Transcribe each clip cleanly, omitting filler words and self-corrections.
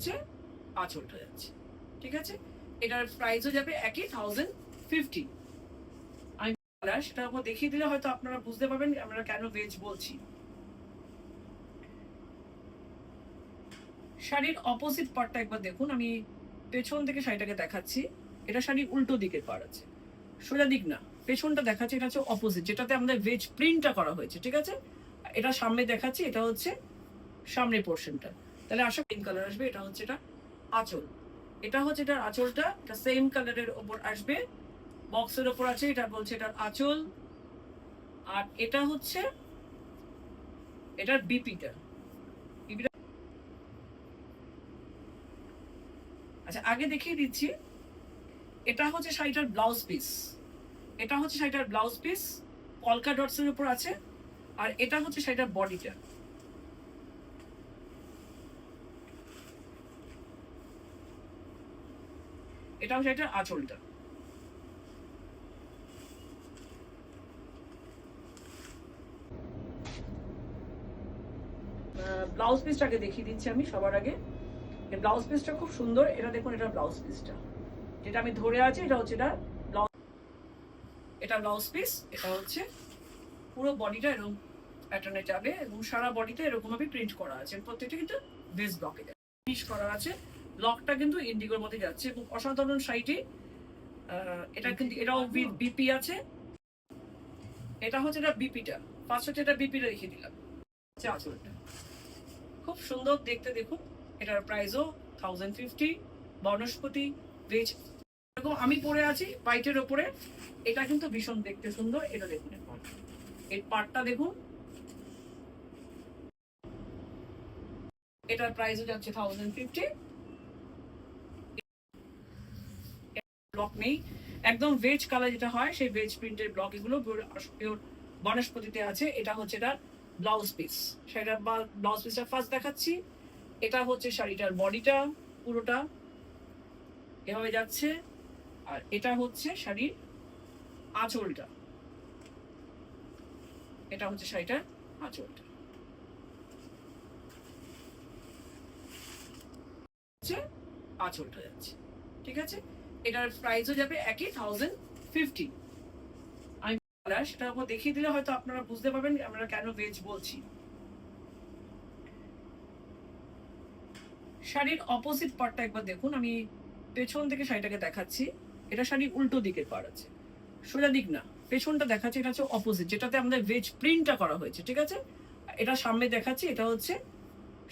হচ্ছে আঁচলটা যাচ্ছে, ঠিক আছে। এটার প্রাইসও যাবে একই 1050। আমি সেটার উপর দেখিয়ে দিলে হয়তো আপনারা বুঝতে পারবেন আমরা কেন ভেজ বলছি। শাড়ির অপোজিট পার্টটা একবার দেখুন, আমি পেছন থেকে শাড়িটাকে দেখাচ্ছি। এটা শাড়ির উল্টো দিকের পার্ট আছে, সোজা দিক না, পেছনটা দেখাচ্ছি। এটা হচ্ছে অপোজিট, যেটাতে আমাদের ভেজ প্রিন্টটা করা হয়েছে, ঠিক আছে। এটা সামনে দেখাচ্ছি, এটা হচ্ছে সামনের পোর্শনটা। তাহলে আসা পিঙ্ক কালার আসবে। এটা হচ্ছে এটা আঁচল, এটা হচ্ছে এটার আঁচলটা, এটা সেম কালারের ওপর আসবে, বক্সের ওপর আছে। এটা বলছে এটার আঁচল, আর এটা হচ্ছে এটার বিপিটা। আচ্ছা, আগে দেখিয়ে দিচ্ছি। এটা হচ্ছে শাড়িটার ব্লাউজ পিস, এটা হচ্ছে শাড়িটার ব্লাউজ পিস, পলকা ডটস এর উপর আছে। আর এটা হচ্ছে শাড়িটার বডিটা। এটা হচ্ছে শাড়িটার আঁচলটা। ব্লাউজ পিসটাকে দেখিয়ে দিচ্ছি আমি সবার আগে। এই ব্লাউজ পিসটা খুব সুন্দর। এটা দেখুন, এটা ব্লাউজ পিসটা যেটা আমি ধরে আছি, এটা হচ্ছে এটা ব্লাউজ, এটা ব্লাউজ পিস। এটা হচ্ছে পুরো বডিটা এরকম প্যাটার্নে যাবে এবং সারা বডিতে এরকম ভাবে প্রিন্ট করা আছে। প্রত্যেকটা কিন্তু ভেজ ব্লকে ফিনিশ করা আছে। ব্লকটা কিন্তু ইন্ডিগোর মধ্যে যাচ্ছে এবং অসাধারণ শাড়িটি। এটা কিন্তু এটাও উইথ বিপি আছে। এটা হচ্ছে এটা বিপিটা, ফার্স্ট হচ্ছে এটা বিপিটা রেখে দিলাম। আঁচলটা খুব সুন্দর দেখতে, দেখুন। এটার প্রাইসও 1050। বনস্পতি ভেজ এরকম আমি পরে আছি হোয়াইটের ওপরে। এটা কিন্তু ভীষণ দেখতে সুন্দর। এটা দেখুন, এর পার্টটা দেখুন। এটার প্রাইসও যাচ্ছে 1050। ব্লক নেই, একদম ভেজ কালার যেটা হয় সেই ভেজ প্রিন্টের ব্লক এগুলো পিওর বনস্পতিতে আছে। এটা হচ্ছে এটা ব্লাউজ পিস। শাড়িটার ব্লাউজ পিসটা ফার্স্ট দেখাচ্ছি। এটা হচ্ছে শাড়িটার বডিটা, পুরোটা এভাবে যাচ্ছে। আর এটা হচ্ছে শাড়ির আঁচলটা, এটা হচ্ছে শাড়িটার আঁচলটা, হচ্ছে আঁচলটা যাচ্ছে, ঠিক আছে। এটার প্রাইসও যাবে একই 1050। আমি সেটার উপর দেখিয়ে দিলে হয়তো আপনারা বুঝতে পারবেন আমরা কেন ভেজ বলছি। শাড়ির অপোজিট পার্টটা একবার দেখুন, আমি পেছন থেকে শাড়িটাকে দেখাচ্ছি। এটা শাড়ির উল্টো দিকের পার্ট আছে, সোজা দিক না, পেছনটা দেখাচ্ছি। এটা হচ্ছে অপোজিট, যেটাতে আমাদের ভেজ প্রিন্টটা করা হয়েছে, ঠিক আছে। এটা সামনে দেখাচ্ছি, এটা হচ্ছে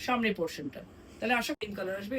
সামনের পোর্শনটা। তাহলে আসা পিঙ্ক কালার আসবে।